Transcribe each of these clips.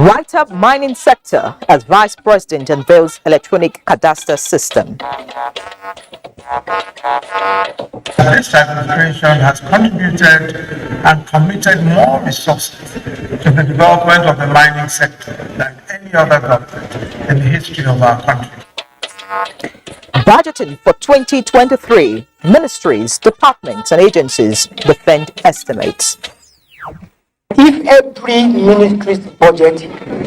Write-up mining sector as Vice President unveils electronic cadastre system. This administration has contributed and committed more resources to the development of the mining sector than any other government in the history of our country. Budgeting for 2023, ministries, departments and agencies defend estimates. If every ministry's budget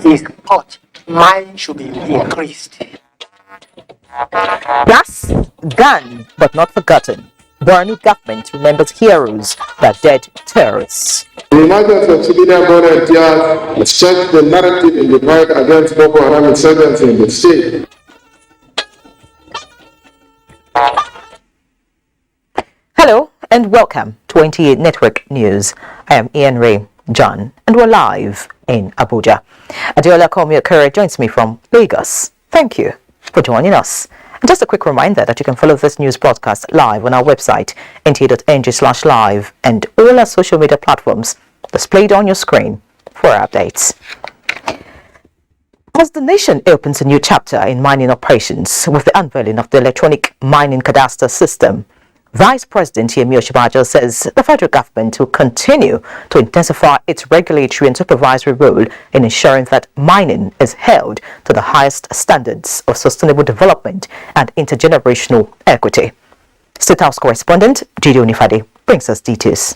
is cut, mine should be increased. Plus, gone but not forgotten. Borno government remembers heroes that dead terrorists. The emergence of civilian volunteers has changed the narrative in the fight against Boko Haram insurgency in the state. Hello and welcome to 28 Network News. I am Ian Ray John and we're live in Abuja. Adiola Komi joins me from Lagos. Thank you for joining us. And just a quick reminder that you can follow this news broadcast live on our website, nta.ng/live, and all our social media platforms displayed on your screen for our updates. As the nation opens a new chapter in mining operations with the unveiling of the electronic mining cadastre system, Vice President Yemi Osinbajo says the federal government will continue to intensify its regulatory and supervisory role in ensuring that mining is held to the highest standards of sustainable development and intergenerational equity. State House correspondent Jide Onifade brings us details.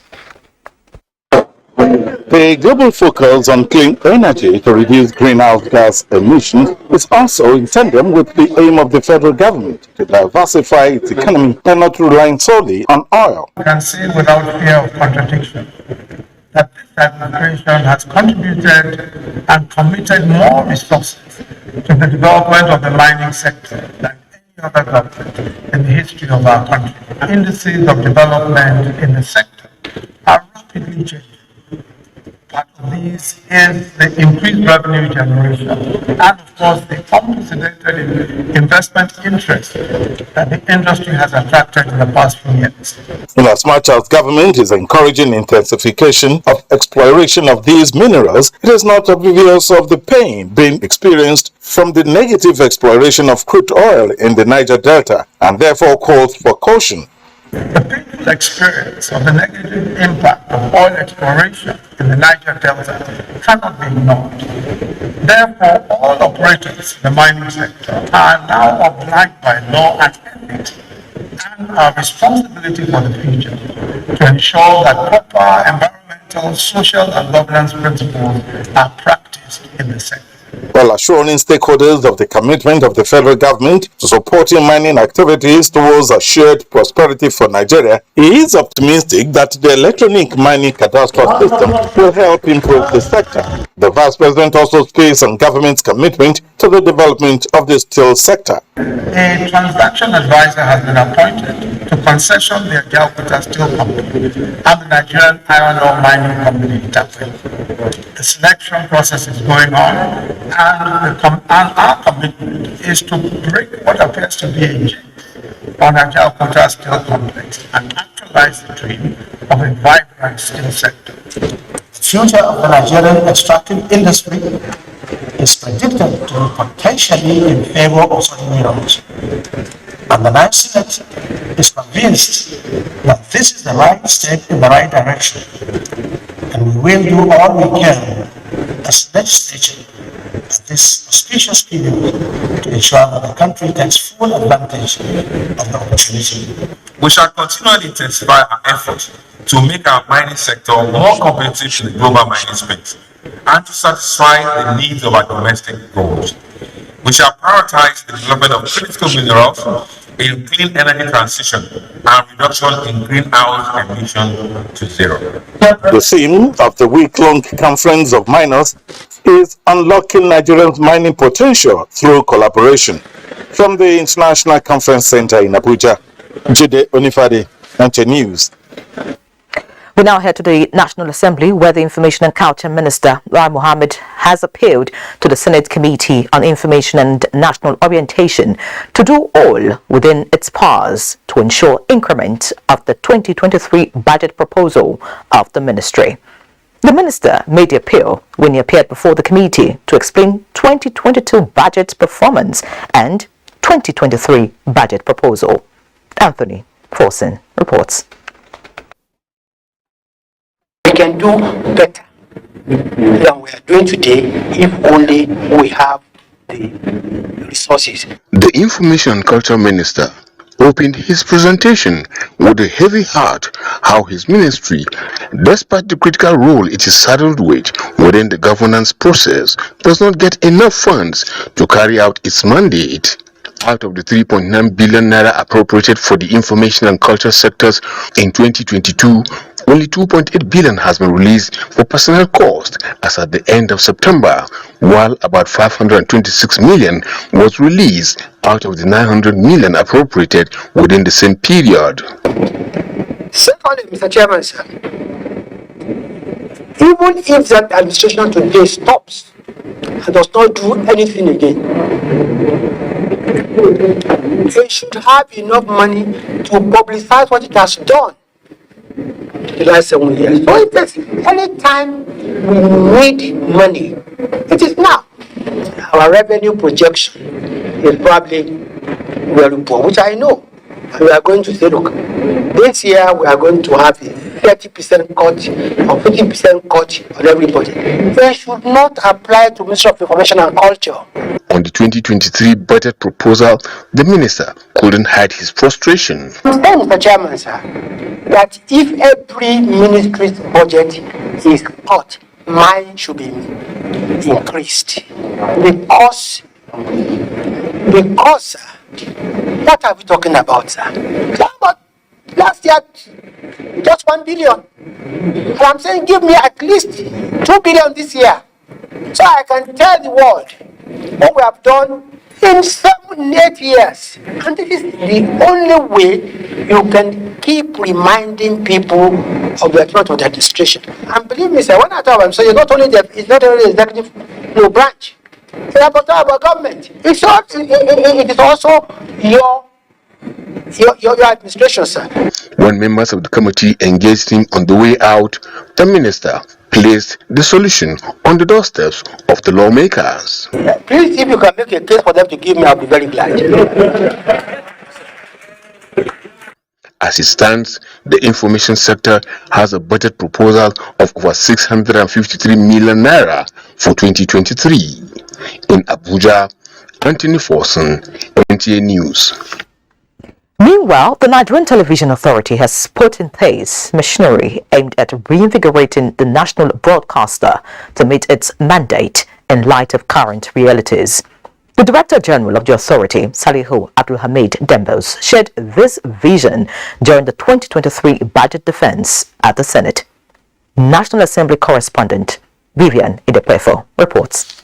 The global focus on clean energy to reduce greenhouse gas emissions is also in tandem with the aim of the federal government to diversify its economy and not relying solely on oil. You can say without fear of contradiction that this administration has contributed and committed more resources to the development of the mining sector than any other government in the history of our country. Indices of development in the sector are rapidly changing. Part of these is the increased revenue generation and, of course, the unprecedented investment interest that the industry has attracted in the past few years. Inasmuch as government is encouraging intensification of exploration of these minerals, it is not oblivious of the pain being experienced from the negative exploration of crude oil in the Niger Delta, and therefore calls for caution. The painful experience of the negative impact of oil exploration in the Niger Delta cannot be ignored. Therefore, all operators in the mining sector are now obliged by law and ethics and our responsibility for the future to ensure that proper environmental, social, and governance principles are practiced in the sector. While assuring stakeholders of the commitment of the federal government to supporting mining activities towards a shared prosperity for Nigeria, he is optimistic that the electronic mining cadastre system will help improve the sector. The Vice President also speaks on government's commitment to the development of the steel sector. A transaction advisor has been appointed to concession the Abuja Steel Company and the Nigerian Iron Ore Mining Company. The selection process is going on, and our commitment is to break what appears to be a jinx on Abuja Steel Complex and actualize the dream of a vibrant steel sector. The future of the Nigerian extractive industry is predicted to be potentially in favor of such minerals. And the Nigerian Senate is convinced that this is the right step in the right direction, and we will do all we can as legislature at this auspicious period to ensure that the country takes full advantage of the opportunity. We shall continually intensify our efforts to make our mining sector more competitive in the global mining space and to satisfy the needs of our domestic goals. We shall prioritize the development of critical minerals in clean energy transition and reduction in greenhouse emissions to zero. The theme of the week-long conference of miners is unlocking Nigeria's mining potential through collaboration. From the International Conference Center in Abuja, Jide Onifade, NTA News. We now head to the National Assembly, where the Information and Culture Minister, Lai Mohammed, has appealed to the Senate Committee on Information and National Orientation to do all within its powers to ensure increment of the 2023 budget proposal of the ministry. The minister made the appeal when he appeared before the committee to explain 2022 budget performance and 2023 budget proposal. Anthony Forson reports. We can do better than we are doing today if only we have the resources. The Information and Culture Minister opened his presentation with a heavy heart how his ministry, despite the critical role it is saddled with within the governance process, does not get enough funds to carry out its mandate. Out of the 3.9 billion naira appropriated for the information and culture sectors in 2022, only 2.8 billion has been released for personnel costs as at the end of September, while about 526 million was released out of the 900 million appropriated within the same period. Secondly, Mr. Chairman, sir, even if that administration today stops and does not do anything again, they should have enough money to publicize what it has done the last 7 years. So if there's any time we need money, it is now. Our revenue projection is probably very poor, which I know. And we are going to say, look, this year we are going to have a 30% cut or 50% cut on every budget. They should not apply to Ministry of Information and Culture. On the 2023 budget proposal, the minister couldn't hide his frustration. I'm saying, Mr. Chairman, sir, that if every ministry's budget is cut, mine should be increased. Because what are we talking about, sir? About last year, just 1 billion. And I'm saying give me at least 2 billion this year, so I can tell the world what we have done in 7-8 years. And this is the only way you can keep reminding people of the achievement of the administration. And believe me, sir, when I talk about it's not only the executive branch. It's about government. It is also your administration, sir. When members of the committee engaged him on the way out, the minister placed the solution on the doorsteps of the lawmakers. Please, if you can make a case for them to give me, I'll be very glad. As it stands, the information sector has a budget proposal of over 653 million naira for 2023. In Abuja, Anthony Forson, NTA News. Meanwhile, the Nigerian Television Authority has put in place machinery aimed at reinvigorating the national broadcaster to meet its mandate in light of current realities. The Director General of the authority, Salihu Abdulhamid Dembos, shared this vision during the 2023 budget defense at the Senate. National Assembly correspondent Vivian Idepefo reports.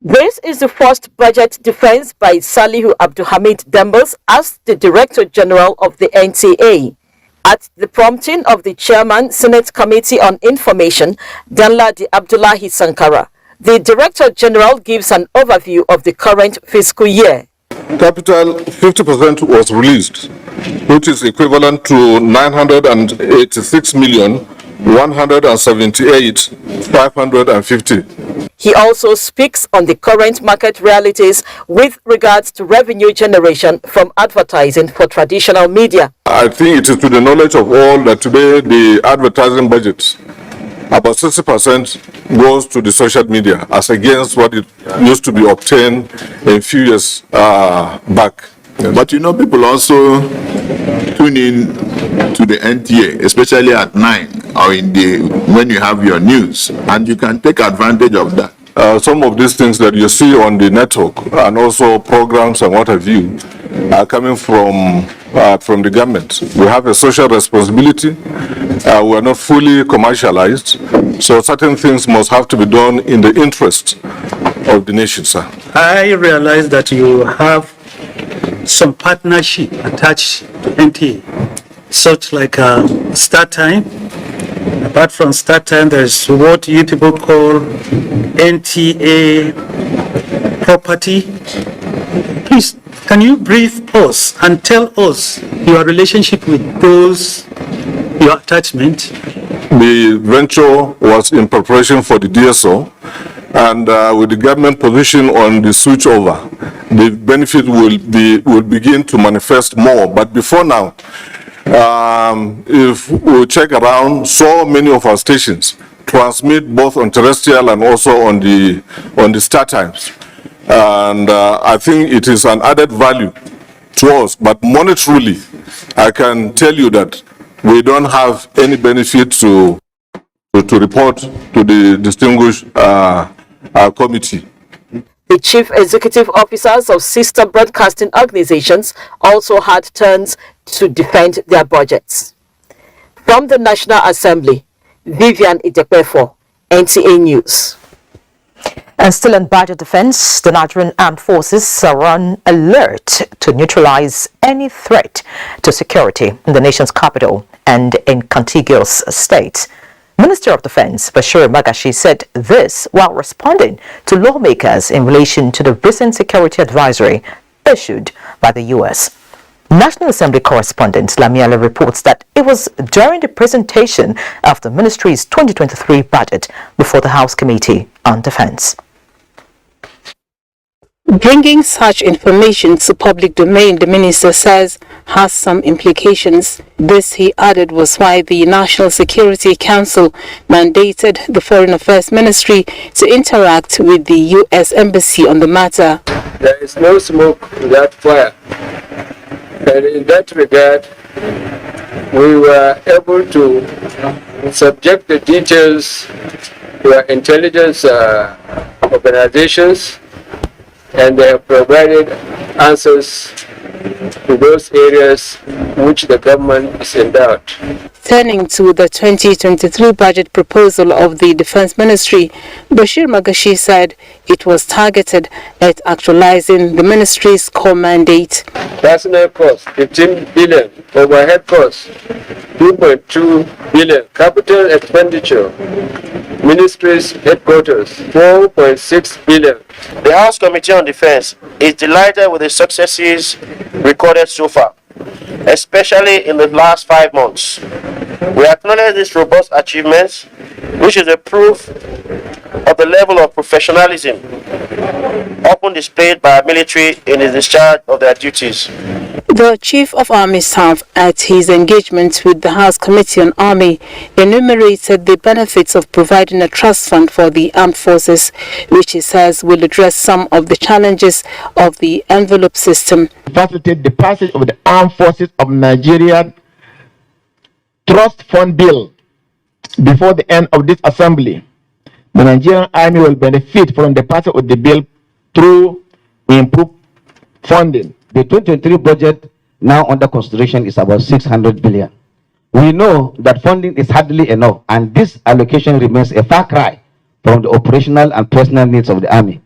This is the first budget defense by Salihu Abdulhamid Dembos as the Director General of the NTA. At the prompting of the Chairman, Senate Committee on Information, Danladi Abdullahi Sankara, the Director General gives an overview of the current fiscal year. Capital 50% was released, which is equivalent to 986,178,550. He also speaks on the current market realities with regards to revenue generation from advertising for traditional media. I think it is to the knowledge of all that today the advertising budget, about 60% goes to the social media as against what it used to be obtained a few years back. But you know, people also tune in to the NTA, especially at 9 or when you have your news, and you can take advantage of that. Some of these things that you see on the network and also programs and what have you are coming from the government. We have a social responsibility. We are not fully commercialized, so certain things must have to be done in the interest of the nation, sir. I realize that you have some partnership attached to NTA, such like Start Time. Apart from Start Time, there's what you people call NTA property. Please, can you brief us and tell us your relationship with those, your attachment, the venture was in preparation for the DSO, and with the government position on the switchover, the benefit will begin to manifest more. But before now, if we check around, so many of our stations transmit both on terrestrial and also on the star times, and I think it is an added value to us. But monetarily, I can tell you that we don't have any benefit to report to the distinguished committee. The chief executive officers of sister broadcasting organizations also had turns to defend their budgets. From the National Assembly, Vivian Idekpefo, NTA News. And still on budget defense, the Nigerian Armed Forces are on alert to neutralize any threat to security in the nation's capital and in contiguous states. Minister of Defense Bashir Magashi said this while responding to lawmakers in relation to the recent security advisory issued by the U.S. National Assembly correspondent Lamiale reports that it was during the presentation of the ministry's 2023 budget before the House Committee on Defense. Bringing such information to public domain, the minister says, has some implications. This, he added, was why the National Security Council mandated the Foreign Affairs Ministry to interact with the U.S. Embassy on the matter. There is no smoke without fire. And in that regard, we were able to subject the details to our intelligence organizations, and they have provided answers to those areas which the government is in doubt. Turning to the 2023 budget proposal of the Defense Ministry, Bashir Magashi said it was targeted at actualizing the ministry's core mandate. Personnel costs, 15 billion. Overhead costs, 2.2 billion. Capital expenditure, ministry's headquarters, 4.6 billion. The House Committee on Defense is delighted with the successes recorded so far, especially in the last 5 months. We acknowledge these robust achievements, which is a proof of the level of professionalism often displayed by our military in the discharge of their duties. The Chief of Army Staff, at his engagement with the House Committee on Army, enumerated the benefits of providing a trust fund for the armed forces, which he says will address some of the challenges of the envelope system. Facilitate the passage of the Armed Forces of Nigeria Trust Fund Bill before the end of this assembly. The Nigerian Army will benefit from the passage of the bill through improved funding. The 2023 budget now under consideration is about 600 billion. We know that funding is hardly enough, and this allocation remains a far cry from the operational and personal needs of the Army.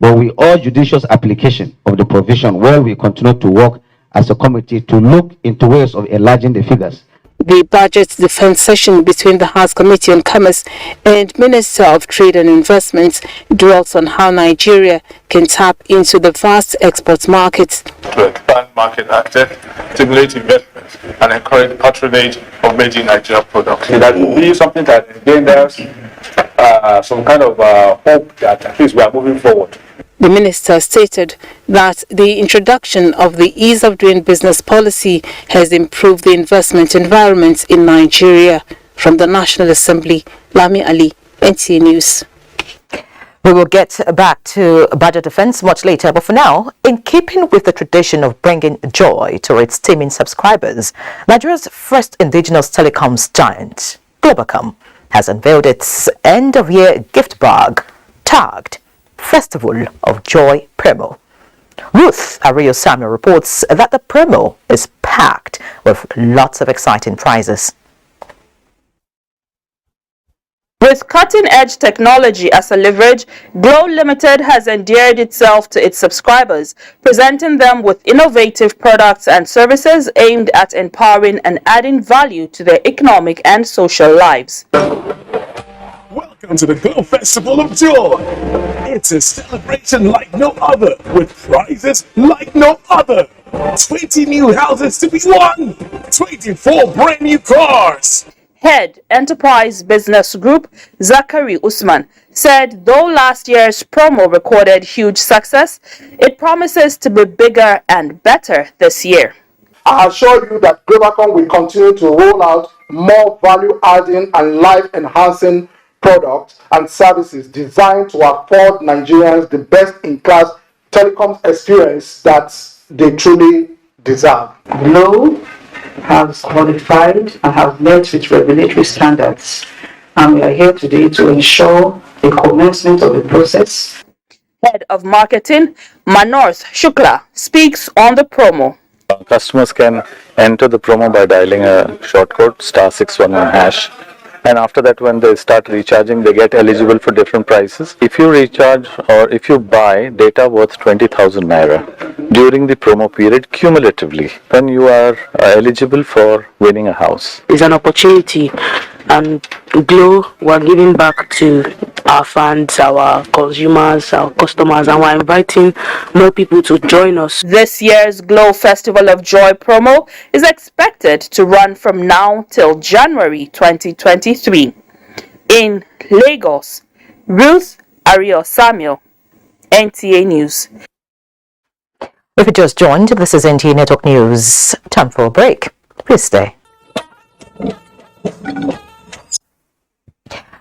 But we urge judicious application of the provision while we continue to work as a committee to look into ways of enlarging the figures. The budget defense session between the House Committee on Commerce and Minister of Trade and Investment dwells on how Nigeria can tap into the vast export markets. To expand market access, stimulate investments, and encourage patronage of made in Nigeria products. That will be something that engenders some kind of hope that at least we are moving forward. The minister stated that the introduction of the ease of doing business policy has improved the investment environment in Nigeria. From the National Assembly, Lami Ali, NTA News. We will get back to budget defense much later, but for now, in keeping with the tradition of bringing joy to its teeming subscribers, Nigeria's first indigenous telecoms giant, Globacom, has unveiled its end-of-year gift bag tagged Festival of Joy Promo. Ruth Ario Samuel reports that the promo is packed with lots of exciting prizes. With cutting-edge technology as a leverage, Glow Limited has endeared itself to its subscribers, presenting them with innovative products and services aimed at empowering and adding value to their economic and social lives. Welcome to the Glow Festival of Joy. It's a celebration like no other, with prizes like no other. 20 new houses to be won, 24 brand new cars. Head Enterprise Business Group, Zachary Usman, said though last year's promo recorded huge success, it promises to be bigger and better this year. I assure you that Globalcom will continue to roll out more value-adding and life-enhancing products and services designed to afford Nigerians the best-in-class telecom experience that they truly deserve. Glo has qualified and have met with regulatory standards, and we are here today to ensure the commencement of the process. Head of Marketing, Manorth Shukla, speaks on the promo. Customers can enter the promo by dialing a short code *611#, and after that, when they start recharging, they get eligible for different prices. If you recharge or if you buy data worth 20,000 naira during the promo period cumulatively, then you are eligible for winning a house. It's an opportunity, and Glo, we're giving back to our fans, our consumers, our customers, and we're inviting more people to join us. This year's Glo Festival of Joy promo is expected to run from now till January 2023. In Lagos, Ruth Ario Samuel, NTA News. If you just joined, this is NTA Network News. Time for a break. Please stay.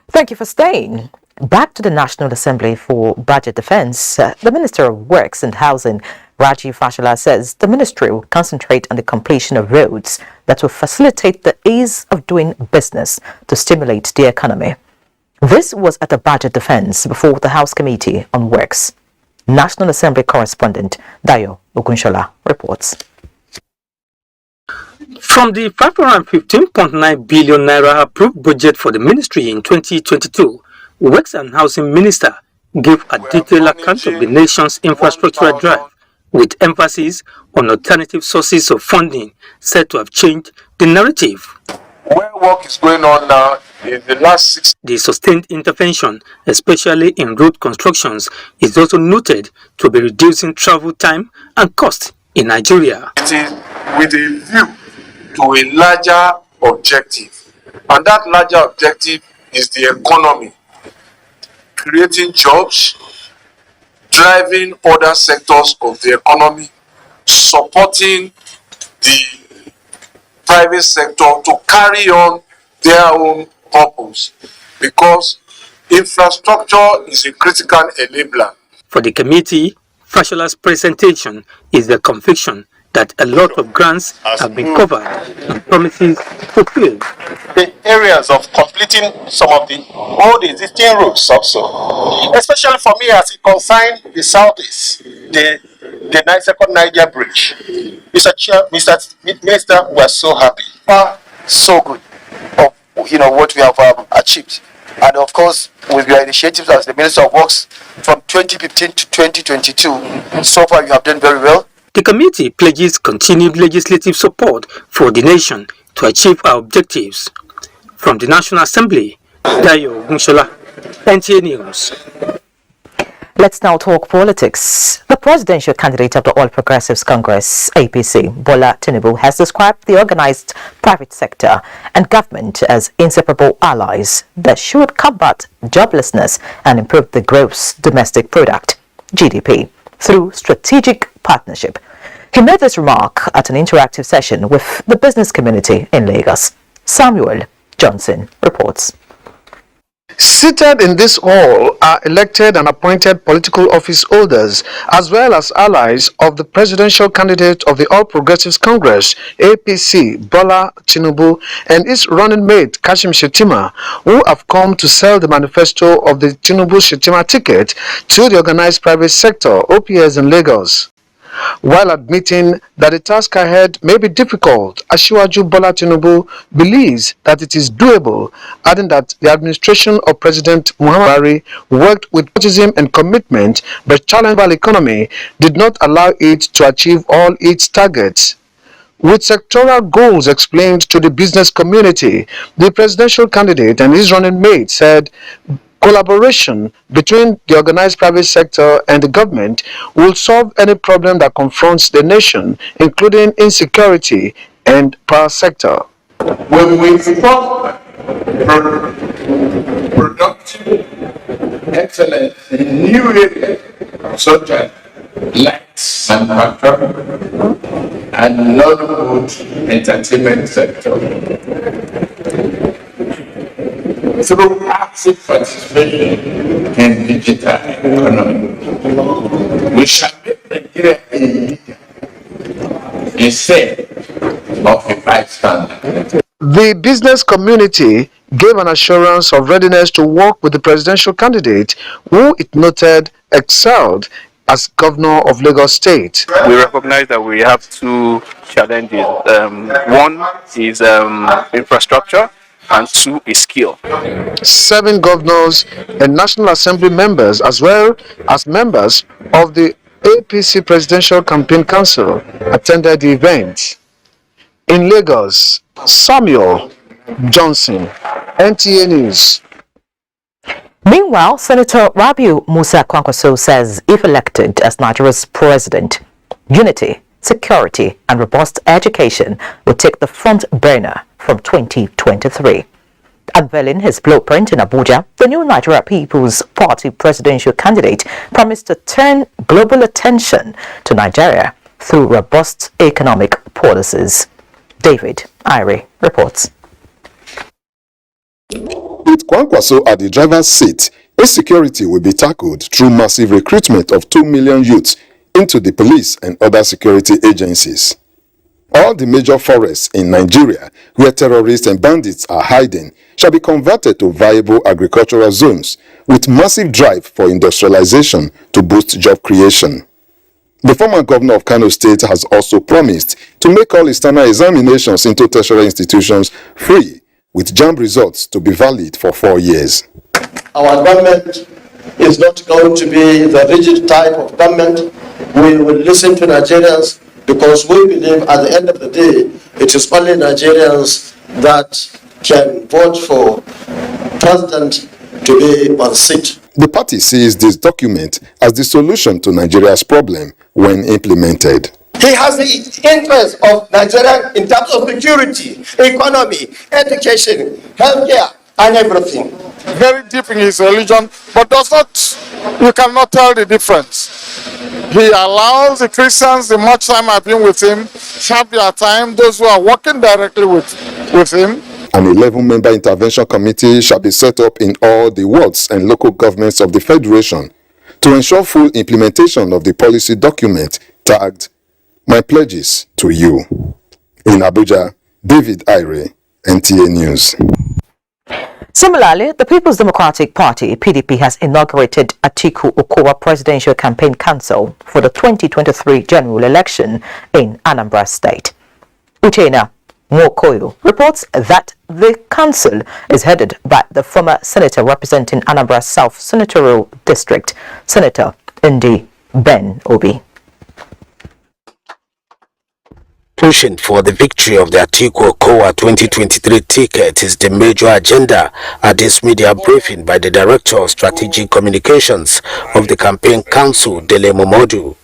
Thank you for staying. Back to the National Assembly for Budget Defense, the Minister of Works and Housing, Raji Fashola, says the ministry will concentrate on the completion of roads that will facilitate the ease of doing business to stimulate the economy. This was at the Budget Defense before the House Committee on Works. National Assembly correspondent Dayo Ogunshola reports. From the 515.9 billion naira approved budget for the ministry in 2022, Works and Housing Minister gave a detailed account of the nation's infrastructure drive, with emphasis on alternative sources of funding said to have changed the narrative. Where work is going on now in the last 6 The sustained intervention, especially in road constructions, is also noted to be reducing travel time and cost in Nigeria. It is with a view to a larger objective, and that larger objective is the economy, creating jobs, driving other sectors of the economy, supporting the private sector to carry on their own purpose, because infrastructure is a critical enabler. For the committee, Fashola's presentation is the conviction that a lot of grants have been covered and promises fulfilled. The areas of completing some of the old existing roads also, especially for me as it concerns the southeast, the second Niger bridge. Mr. Minister, we are so happy. So good of what we have achieved, and of course with your initiatives as the Minister of Works from 2015 to 2022, so far you have done very well. The committee pledges continued legislative support for the nation to achieve our objectives. From the National Assembly, Dayo Ogunshola, NTA News. Let's now talk politics. The presidential candidate of the All Progressives Congress, APC, Bola Tinubu, has described the organized private sector and government as inseparable allies that should combat joblessness and improve the gross domestic product, GDP, through strategic partnership. He made this remark at an interactive session with the business community in Lagos. Samuel Johnson reports. Seated in this hall are elected and appointed political office holders as well as allies of the presidential candidate of the All Progressives Congress, APC, Bola Tinubu, and his running mate, Kashim Shettima, who have come to sell the manifesto of the Tinubu-Shettima ticket to the organized private sector, OPS, in Lagos. While admitting that the task ahead may be difficult, Asiwaju Bola Tinubu believes that it is doable, adding that the administration of President Muhammadu Buhari worked with patriotism and commitment, but challenged by the economy did not allow it to achieve all its targets. With sectoral goals explained to the business community, the presidential candidate and his running mate said collaboration between the organized private sector and the government will solve any problem that confronts the nation, including insecurity and power sector. When we talk productive excellence in new areas such as light manufacture and Nollywood entertainment sector. Through active participation in digital economy, we shall make Nigeria a leader instead of a bystander. The business community gave an assurance of readiness to work with the presidential candidate, who it noted excelled as governor of Lagos State. We recognize that we have two challenges. One is infrastructure, and two is skill. 7 governors and National Assembly members, as well as members of the APC Presidential Campaign Council, attended the event. In Lagos, Samuel Johnson, NTA News. Meanwhile, Senator Rabiu Musa Kwankwaso says if elected as Nigeria's president, unity, security and robust education will take the front burner from 2023. Unveiling his blueprint in Abuja, the new Nigeria People's Party presidential candidate promised to turn global attention to Nigeria through robust economic policies. David Irie reports. With Kwankwaso at the driver's seat, insecurity will be tackled through massive recruitment of 2 million youths into the police and other security agencies. All the major forests in Nigeria, where terrorists and bandits are hiding, shall be converted to viable agricultural zones, with massive drive for industrialization to boost job creation. The former governor of Kano State has also promised to make all external examinations into tertiary institutions free, with JAMB results to be valid for 4 years. Our government is not going to be the rigid type of government. We will listen to Nigerians because we believe at the end of the day, it is only Nigerians that can vote for president to be on seat. The party sees this document as the solution to Nigeria's problem when implemented. He has the interest of Nigeria in terms of security, economy, education, healthcare, and everything. Very deep in his religion, but you cannot tell the difference. He allows the Christians, the much time I've been with him, have their time, those who are working directly with him. An 11-member intervention committee shall be set up in all the wards and local governments of the Federation to ensure full implementation of the policy document tagged "My Pledges to You." In Abuja, David Irie, NTA News. Similarly, the People's Democratic Party, PDP, has inaugurated Atiku Okowa Presidential Campaign Council for the 2023 general election in Anambra State. Uchenna Nwokoyo reports that the council is headed by the former senator representing Anambra South Senatorial District, Senator Ndi Ben Obi. Pushing for the victory of the Atiku Okowa 2023 ticket is the major agenda at this media briefing by the Director of Strategic Communications of the Campaign Council, Dele Momodu,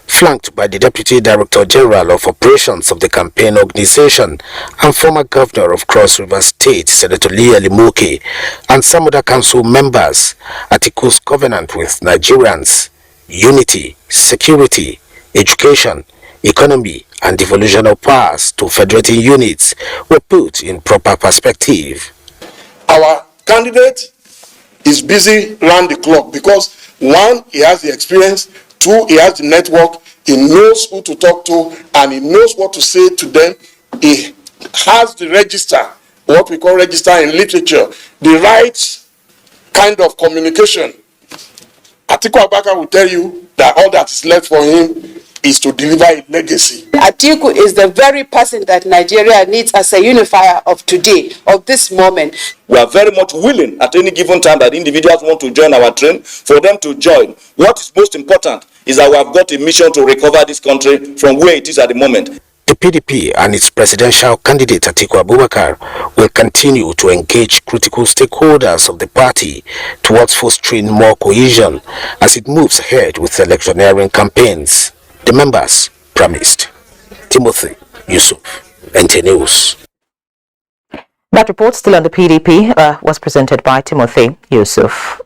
flanked by the Deputy Director General of Operations of the campaign organization and former Governor of Cross River State, Senator Lee Elimuke, and some other council members. Atiku's covenant with Nigerians, unity, security, education, economy, and devolution of powers to federating units were put in proper perspective. Our candidate is busy round the clock because 1, he has the experience, 2, he has the network, he knows who to talk to, and he knows what to say to them. He has the register, what we call register in literature, the right kind of communication. Atiku Abubakar will tell you that all that is left for him is to deliver a legacy. Atiku is the very person that Nigeria needs as a unifier of today, of this moment. We are very much willing at any given time that individuals want to join our train, for them to join. What is most important is that we have got a mission to recover this country from where it is at the moment. The PDP and its presidential candidate Atiku Abubakar will continue to engage critical stakeholders of the party towards fostering more cohesion as it moves ahead with electioneering campaigns. The members promised. Timothy Yusuf, NTA News. That report, still on the PDP, was presented by Timothy Yusuf.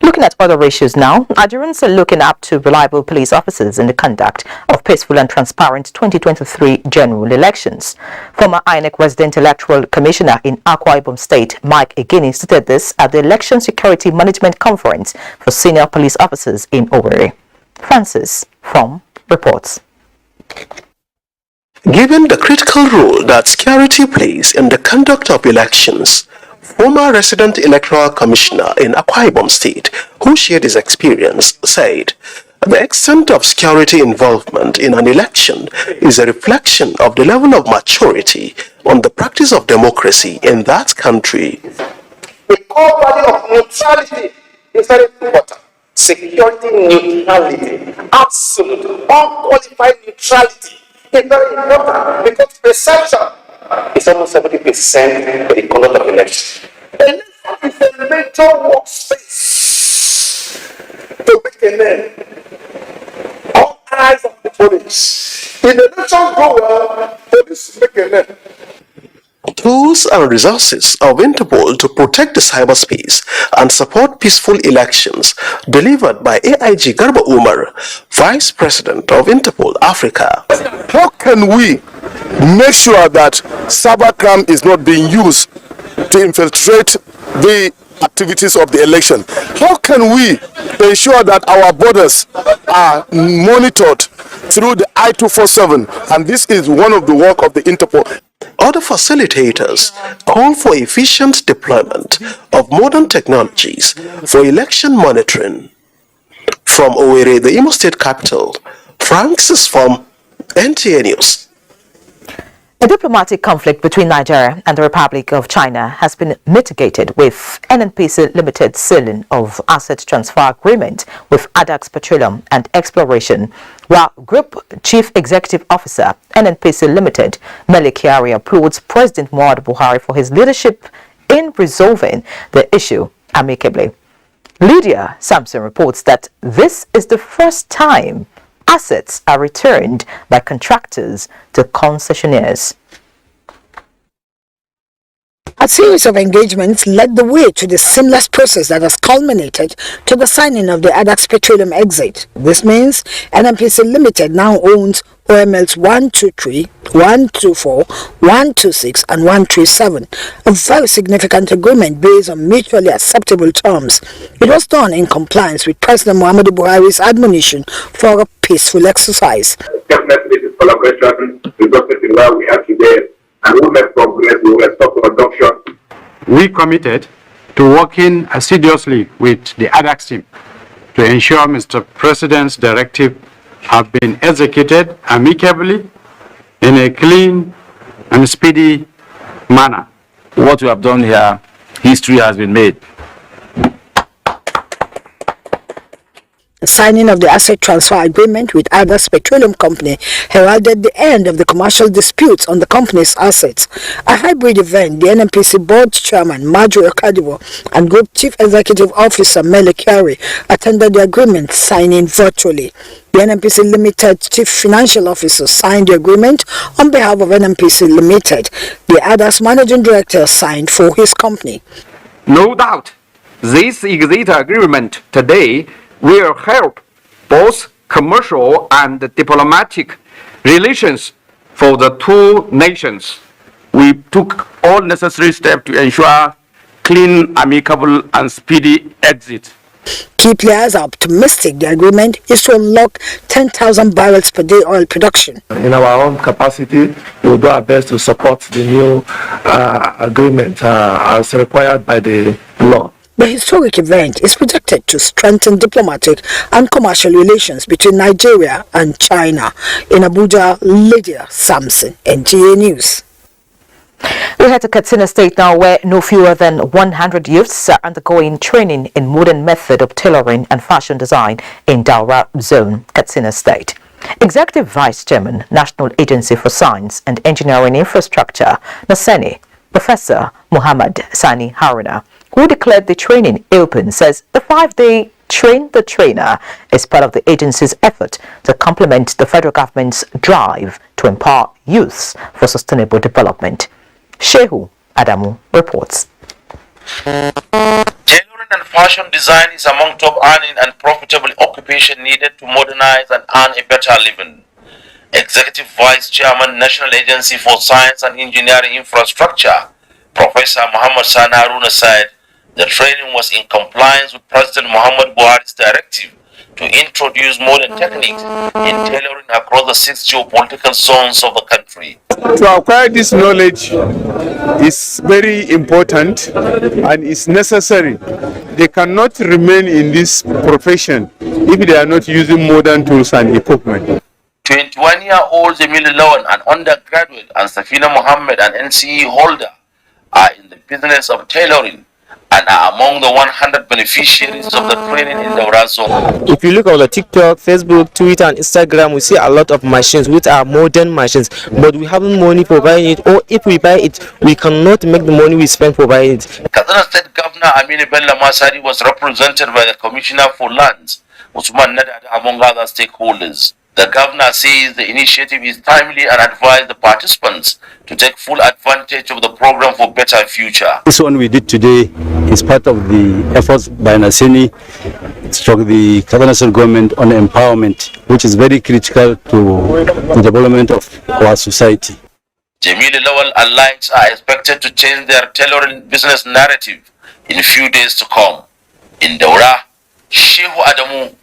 Looking at other issues now, Nigerians are looking up to reliable police officers in the conduct of peaceful and transparent 2023 general elections. Former INEC Resident Electoral Commissioner in Akwa Ibom State, Mike Egini, stated this at the Election Security Management Conference for senior police officers in Owerri. Francis from reports. Given the critical role that security plays in the conduct of elections, former resident electoral commissioner in Akwa Ibom State, who shared his experience, said, "The extent of security involvement in an election is a reflection of the level of maturity on the practice of democracy in that country." The core value of neutrality is very important. Security neutrality, absolute, unqualified neutrality is very important because perception is almost 70% for the conduct of elections. Election is a major workspace to make a name. All eyes of the police. If the election go well, police make a name. Tools and resources of Interpol to protect the cyberspace and support peaceful elections delivered by AIG Garba Umar, Vice President of Interpol Africa. How can we make sure that cybercrime is not being used to infiltrate the activities of the election? How can we ensure that our borders are monitored through the I-247? And this is one of the work of the Interpol. Other facilitators call for efficient deployment of modern technologies for election monitoring. From Owerri, the Imo State capital, Francis from NTA News. A diplomatic conflict between Nigeria and the Republic of China has been mitigated with NNPC Limited sealing of asset transfer agreement with Adax Petroleum and Exploration, while Group Chief Executive Officer NNPC Limited, Mele Kyari, applauds President Muhammadu Buhari for his leadership in resolving the issue amicably. Lydia Sampson reports that this is the first time assets are returned by contractors to concessionaires. A series of engagements led the way to the seamless process that has culminated to the signing of the Adax Petroleum exit. This means NNPC Limited now owns OMLs 123, 124, 126 and 137, a very significant agreement based on mutually acceptable terms. It was done in compliance with President Muhammadu Buhari's admonition for a peaceful exercise. Definitely this collaboration resulted in where we are today, and we made progress, we will stop production. We committed to working assiduously with the ADAX team to ensure Mr. President's directive have been executed amicably in a clean and speedy manner. What we have done here, history has been made. The signing of the asset transfer agreement with Adax Petroleum Company heralded the end of the commercial disputes on the company's assets. A hybrid event, the NNPC Board Chairman Marjorie Okadibo and Group Chief Executive Officer Mele Kyari attended the agreement signing virtually. The NNPC Limited Chief Financial Officer signed the agreement on behalf of NNPC Limited. The Adax Managing Director signed for his company. No doubt, this exit agreement today will help both commercial and diplomatic relations for the two nations. We took all necessary steps to ensure clean, amicable, and speedy exit. Key players are optimistic the agreement is to unlock 10,000 barrels per day oil production. In our own capacity, we will do our best to support the new agreement as required by the law. The historic event is projected to strengthen diplomatic and commercial relations between Nigeria and China. In Abuja, Lydia Sampson, NTA News. We head to Katsina State now, where no fewer than 100 youths are undergoing training in modern method of tailoring and fashion design in Daura Zone, Katsina State. Executive Vice Chairman, National Agency for Science and Engineering Infrastructure, NASENI, Professor Muhammad Sani Haruna, who declared the training open, says the 5-day Train the Trainer is part of the agency's effort to complement the federal government's drive to empower youths for sustainable development. Shehu Adamu reports. Tailoring and fashion design is among top earning and profitable occupation needed to modernize and earn a better living. Executive Vice Chairman, National Agency for Science and Engineering Infrastructure, Professor Muhammad Sani Haruna said the training was in compliance with President Muhammad Buhari's directive to introduce modern techniques in tailoring across the 6 geopolitical zones of the country. To acquire this knowledge is very important and is necessary. They cannot remain in this profession if they are not using modern tools and equipment. 21-year-old Jamil Lawan, an undergraduate, and Safina Mohammed, an NCE holder, are in the business of tailoring and are among the 100 beneficiaries of the training in the Daura zone. If you look at the TikTok, Facebook, Twitter, and Instagram, we see a lot of machines which are modern machines, but we haven't money for buying it, or if we buy it, we cannot make the money we spend for buying it. Kaduna State Governor Aminu Bello Masari was represented by the Commissioner for Lands, Usman Nadada, among other stakeholders. The governor says the initiative is timely and advised the participants to take full advantage of the program for better future. This one we did today is part of the efforts by Nasini, struck the Kaduna State government on empowerment, which is very critical to the development of our society. Jamil Lawal Alliance are expected to change their tailoring business narrative in a few days to come. In Daura, Shehu Adamu,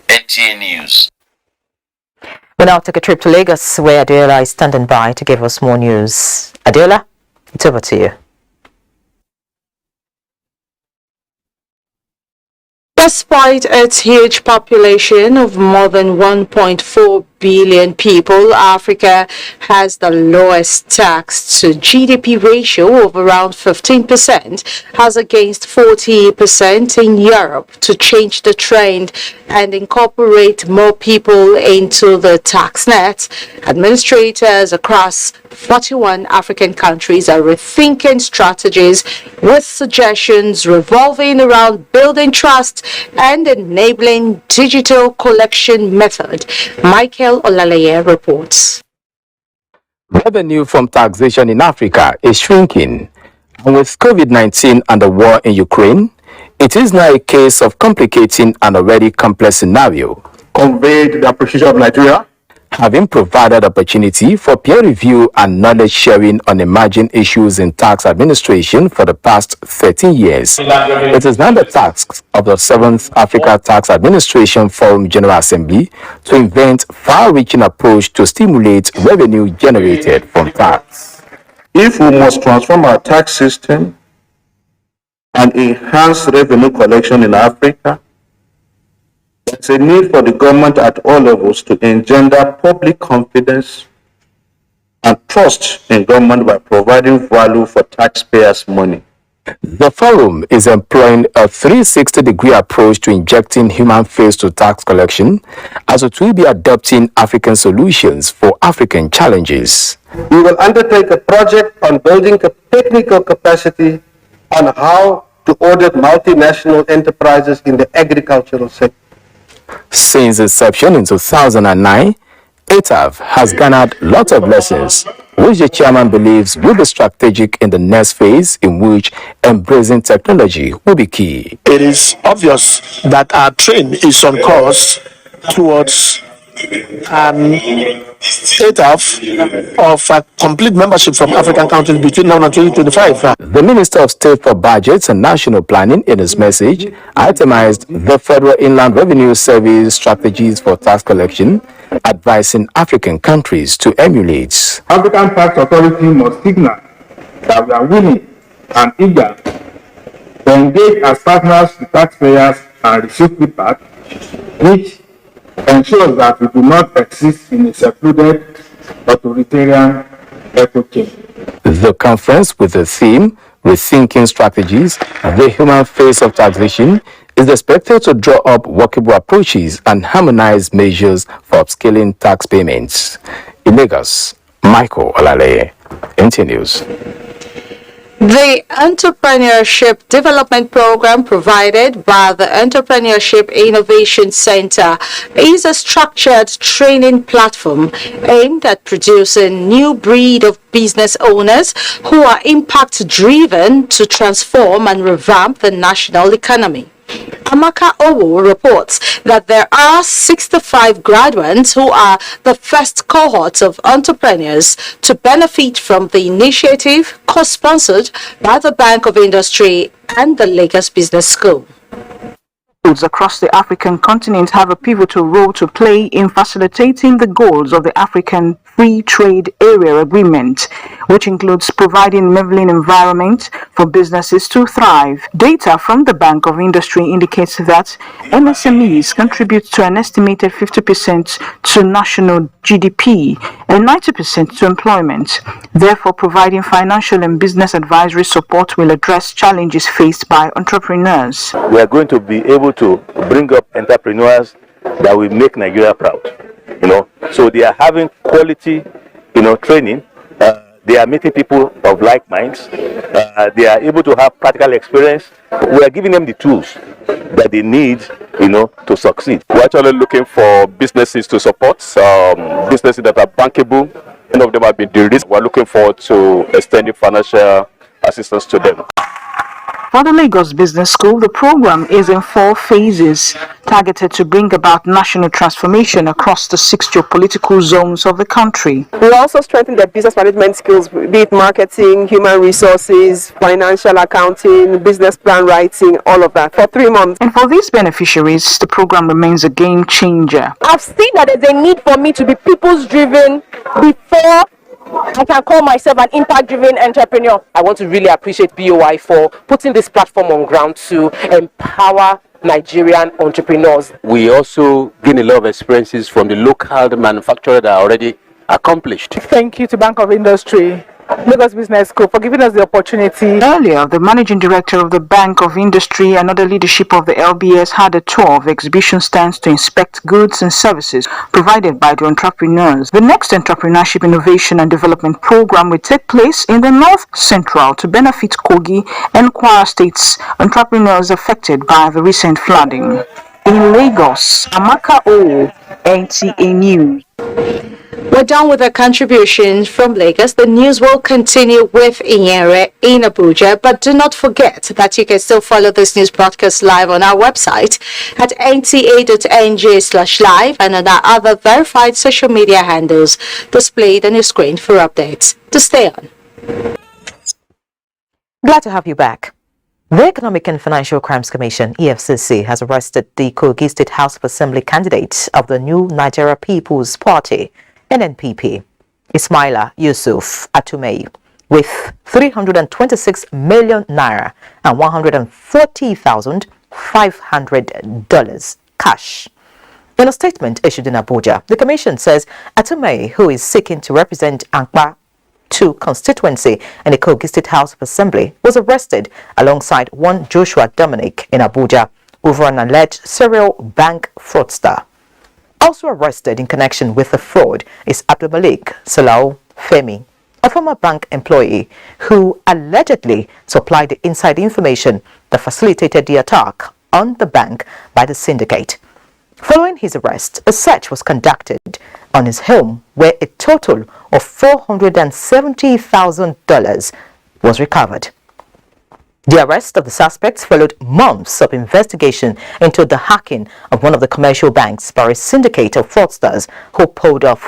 NTA News. We'll now take a trip to Lagos, where Adela is standing by to give us more news. Adela, it's over to you. Despite its huge population of more than 1.4 billion people, Africa has the lowest tax to GDP ratio of around 15%, as against 40% in Europe. To change the trend and incorporate more people into the tax net, administrators across 41 African countries are rethinking strategies with suggestions revolving around building trust and enabling digital collection method. Michael Olaleye reports. Revenue from taxation in Africa is shrinking, and with COVID-19 and the war in Ukraine, it is now a case of complicating an already complex scenario. Conveyed the appreciation of Nigeria, having provided opportunity for peer review and knowledge sharing on emerging issues in tax administration for the past 13 years. It is now the task of the 7th Africa Tax Administration Forum General Assembly to invent far-reaching approach to stimulate revenue generated from tax. if we must transform our tax system and enhance revenue collection in Africa, there's a need for the government at all levels to engender public confidence and trust in government by providing value for taxpayers' money. The forum is employing a 360-degree approach to injecting human face to tax collection, as it will be adopting African solutions for African challenges. We will undertake a project on building a technical capacity on how to audit multinational enterprises in the agricultural sector. Since inception in 2009, ATAF has garnered lots of lessons, which the chairman believes will be strategic in the next phase, in which embracing technology will be key. It is obvious that our train is on course towards ATAF of complete membership from African countries between now and 2025. The Minister of State for Budgets and National Planning, in his message, itemized the Federal Inland Revenue Service strategies for tax collection, advising African countries to emulate. African Tax Authority must signal that we are willing and eager to engage as partners to taxpayers and receive feedback, which ensures that we do not exist in a secluded authoritarian echo chamber. The conference, with the theme Rethinking Strategies, the Human Face of Taxation, is expected to draw up workable approaches and harmonize measures for upscaling tax payments. In Lagos, Michael Olaleye, NTA News. The Entrepreneurship Development Program provided by the Entrepreneurship Innovation Center is a structured training platform aimed at producing new breed of business owners who are impact-driven to transform and revamp the national economy. Amaka Owo reports that there are 65 graduates who are the first cohort of entrepreneurs to benefit from the initiative co-sponsored by the Bank of Industry and the Lagos Business School. Schools across the African continent have a pivotal role to play in facilitating the goals of the African Free Trade Area Agreement, which includes providing enabling environment for businesses to thrive. Data from the Bank of Industry indicates that MSMEs contribute to an estimated 50% to national GDP and 90% to employment. Therefore, providing financial and business advisory support will address challenges faced by entrepreneurs. We are going to be able to bring up entrepreneurs that will make Nigeria proud. So they are having quality, training. They are meeting people of like minds. They are able to have practical experience. We are giving them the tools that they need, to succeed. We're actually looking for businesses to support, businesses that are bankable. None of them have been de-risked. We're looking forward to extending financial assistance to them. For the Lagos Business School, the program is in 4 phases, targeted to bring about national transformation across the 6 geopolitical zones of the country. We'll also strengthen their business management skills, be it marketing, human resources, financial accounting, business plan writing, all of that, for 3 months. And for these beneficiaries, the program remains a game changer. I've seen that there's a need for me to be people's-driven before I can call myself an impact-driven entrepreneur. I want to really appreciate BOI for putting this platform on ground to empower Nigerian entrepreneurs. We also gain a lot of experiences from the local manufacturers that are already accomplished. Thank you to Bank of Industry, Lagos Business School, for giving us the opportunity. Earlier, the managing director of the Bank of Industry and other leadership of the LBS had a tour of exhibition stands to inspect goods and services provided by the entrepreneurs. The next Entrepreneurship Innovation and Development Program will take place in the North Central to benefit Kogi and Kwara states entrepreneurs affected by the recent flooding. In Lagos, Amaka O, NTA News. We're done with the contributions from Lagos. The news will continue with Inyere in Abuja, but do not forget that you can still follow this news broadcast live on our website at nta.ng/live and on our other verified social media handles displayed on your screen for updates. To stay on. Glad to have you back. The Economic and Financial Crimes Commission, EFCC, has arrested the Kogi State House of Assembly candidate of the New Nigeria People's Party, NNPP, Ismaila Yusuf Atumei, with 326 million naira and $140,500 cash. In a statement issued in Abuja, the Commission says Atumei, who is seeking to represent Ankpa 2 constituency in the Kogi State House of Assembly, was arrested alongside one Joshua Dominic in Abuja over an alleged serial bank fraudster. Also arrested in connection with the fraud is Abdulmalik Salau Femi, a former bank employee who allegedly supplied the inside information that facilitated the attack on the bank by the syndicate. Following his arrest, a search was conducted on his home where a total of $470,000 was recovered. The arrest of the suspects followed months of investigation into the hacking of one of the commercial banks by a syndicate of fraudsters who pulled out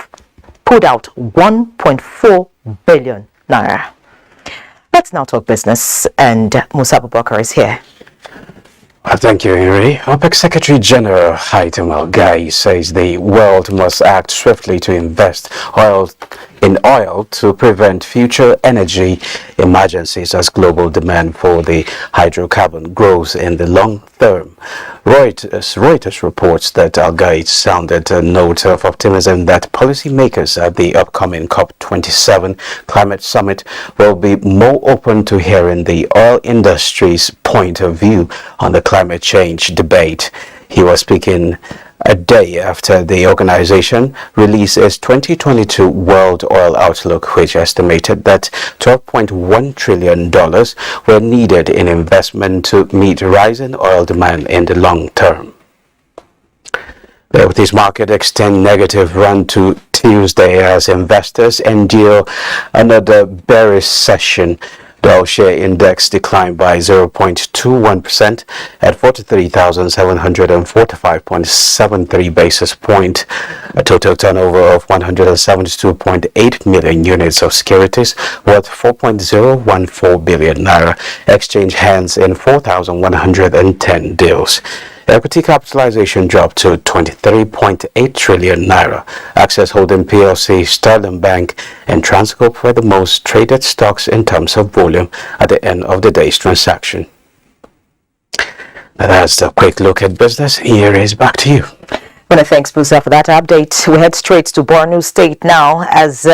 1.4 billion naira. Let's now talk business, and Musa Abubakar is here. Thank you, Henry. OPEC Secretary General Haitham Al-Gai says the world must act swiftly to invest in oil to prevent future energy emergencies as global demand for the hydrocarbon grows in the long term. Reuters reports that Al-Gai sounded a note of optimism that policymakers at the upcoming COP27 climate summit will be more open to hearing the oil industry's point of view on the climate change debate. He was speaking a day after the organization released its 2022 World Oil Outlook, which estimated that $12.1 trillion were needed in investment to meet rising oil demand in the long term. The equities market extend negative run to Tuesday as investors endure another bearish session. The all-share index declined by 0.21% at 43,745.73 basis point. A total turnover of 172.8 million units of securities worth 4.014 billion naira exchanged hands in 4,110 deals. Equity capitalization dropped to 23.8 trillion naira. Access Holding PLC, Sterling Bank, and Transcorp were the most traded stocks in terms of volume at the end of the day's transaction. Now that's a quick look at business. Here is back to you. Well, thanks, Musa, for that update. We head straight to Borno State now. As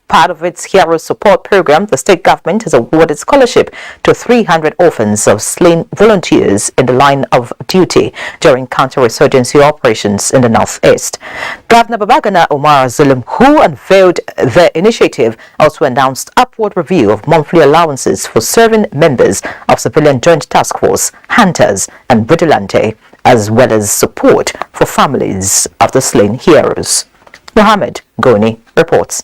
part of its Hero Support Program, the state government has awarded scholarship to 300 orphans of slain volunteers in the line of duty during counter-insurgency operations in the northeast. Governor Babagana Umar Zulum, who unveiled the initiative, also announced upward review of monthly allowances for serving members of Civilian Joint Task Force, Hunters, and Vigilante, as well as support for families of the slain heroes. Mohammed Goni reports.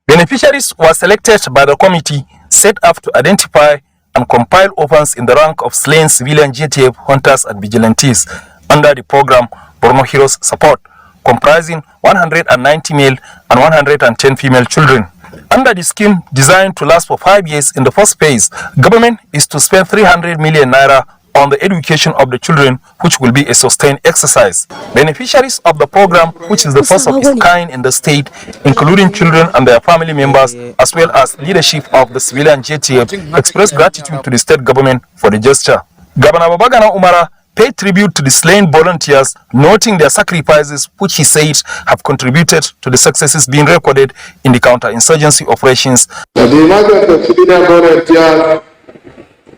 Beneficiaries were selected by the committee set up to identify and compile orphans in the rank of slain civilian JTF hunters and vigilantes under the program Borno Heroes Support, comprising 190 male and 110 female children. Under the scheme designed to last for 5 years, in the first phase, government is to spend 300 million naira on the education of the children, which will be a sustained exercise. Beneficiaries of the program, which is the first of its kind in the state, including children and their family members, as well as leadership of the civilian JTF, expressed gratitude to the state government for the gesture. Governor Babagana Umara paid tribute to the slain volunteers, noting their sacrifices, which he said have contributed to the successes being recorded in the counter-insurgency operations. The emergence of civilian volunteers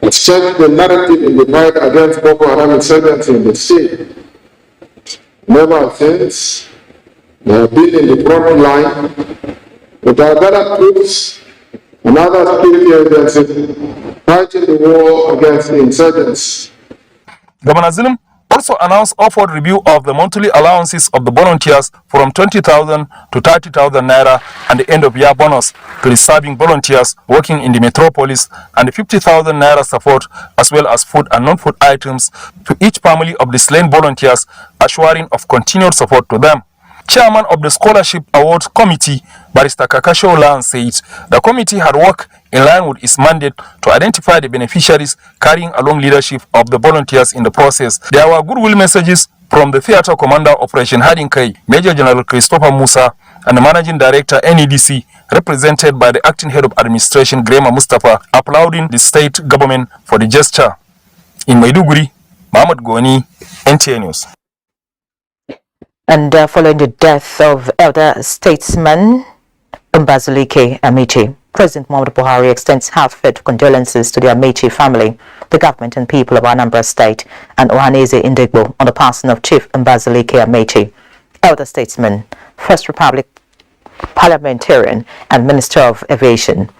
has changed the narrative in the fight against Boko Haram insurgency in the state. Never since, they have been in the front line with our Ghana troops and other security agencies fighting the war against the insurgents. Governor Zulum also announced upward review of the monthly allowances of the volunteers from 20,000 to 30,000 naira and the end-of-year bonus to the serving volunteers working in the metropolis, and the 50,000 naira support as well as food and non-food items to each family of the slain volunteers, assuring of continued support to them. Chairman of the Scholarship Awards Committee, Barrister Kakasho Lan, said the committee had worked in line with its mandate to identify the beneficiaries, carrying along leadership of the volunteers in the process. There were goodwill messages from the Theatre Commander Operation Hadinkai, Major General Christopher Musa, and the Managing Director NEDC, represented by the Acting Head of Administration Grema Mustafa, applauding the state government for the gesture. In Maiduguri, Mohammed Goni, NTA News. And following the death of elder statesman Mbazulike Amici, President Muhammadu Buhari extends heartfelt condolences to the Amici family, the government and people of Anambra State, and Ohaneze Indigbo on the passing of Chief Mbazulike Amici, elder statesman, First Republic parliamentarian, and Minister of Aviation.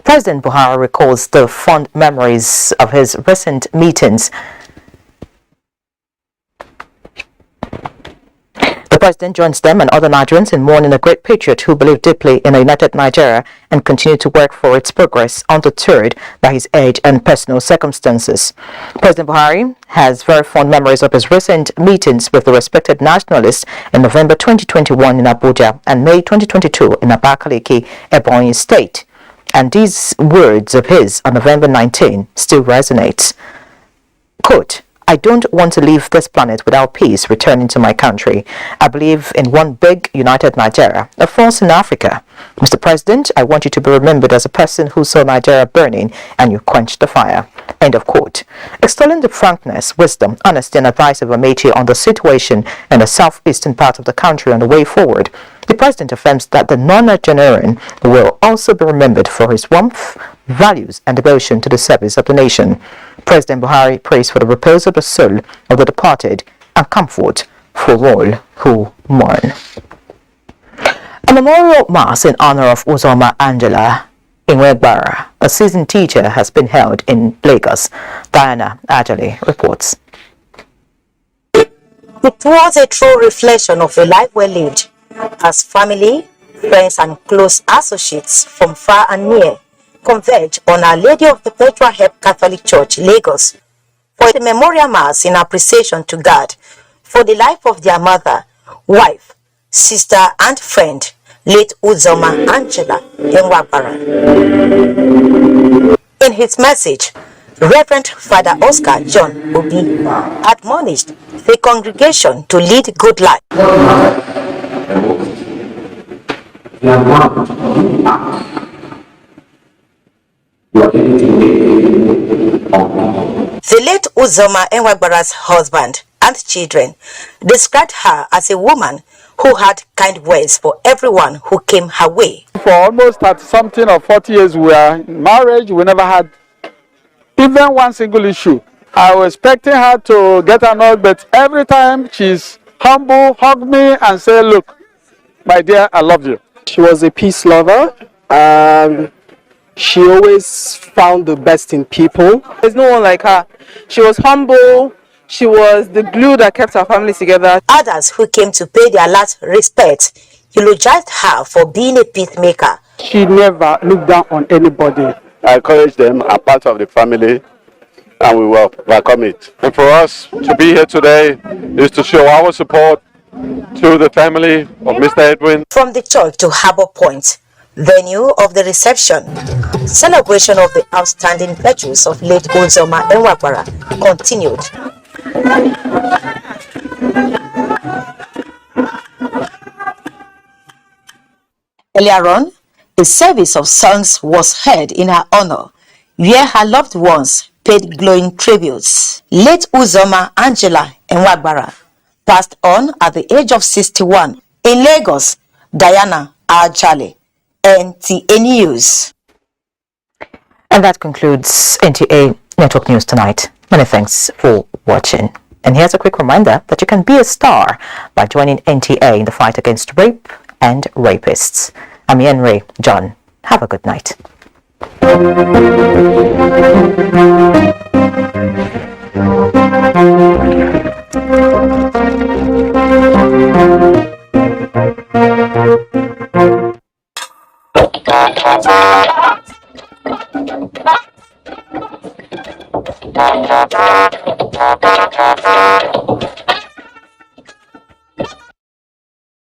President Buhari recalls the fond memories of his recent meetings. The president joins them and other Nigerians in mourning a great patriot who believed deeply in a united Nigeria and continued to work for its progress, undeterred by his age and personal circumstances. President Buhari has very fond memories of his recent meetings with the respected nationalists in November 2021 in Abuja and May 2022 in Abakaliki, Ebonyi State. And these words of his on November 19 still resonates. Quote, "I don't want to leave this planet without peace returning to my country. I believe in one big, united Nigeria, a force in Africa. Mr. President, I want you to be remembered as a person who saw Nigeria burning and you quenched the fire." End of quote. Extolling the frankness, wisdom, honesty, and advice of Amici on the situation in the southeastern part of the country on the way forward, the president affirms that the non-Nigerian will also be remembered for his warmth, values and devotion to the service of the nation. President Buhari prays for the repose of the soul of the departed and comfort for all who mourn. A memorial mass in honor of Uzoma Angela Inwegbara, a seasoned teacher, has been held in Lagos. Diana Ajali reports. It was a true reflection of a life well lived, as family, friends and close associates from far and near converge on Our Lady of the Perpetual Help Catholic Church, Lagos, for the memorial mass in appreciation to God for the life of their mother, wife, sister and friend, late Uzoma Angela Enwagbara. In his message, Reverend Father Oscar John Obi admonished the congregation to lead good life. The late Uzoma Enwagbara's husband and children described her as a woman who had kind words for everyone who came her way. For almost 30-something or 40 years we are in marriage, we never had even one single issue. I was expecting her to get annoyed, but every time she's humble, hug me and say, look, my dear, I love you. She was a peace lover. She always found the best in people. There's no one like her. She was humble. She was the glue that kept our family together. Others who came to pay their last respect eulogized her for being a peacemaker. She never looked down on anybody. I encourage them, are part of the family, and we will overcome it. And for us to be here today is to show our support to the family of Mr. Edwin. From the church to Harbour Point, venue of the reception, celebration of the outstanding virtues of late Uzoma Enwagbara continued. Earlier on, a service of songs was held in her honor, where her loved ones paid glowing tributes. Late Uzoma Angela Enwagbara passed on at the age of 61. In Lagos, Diana Ajali, NTA News. And that concludes NTA Network News tonight. Many thanks for watching. And here's a quick reminder that you can be a star by joining NTA in the fight against rape and rapists. I'm Henry John. Have a good night.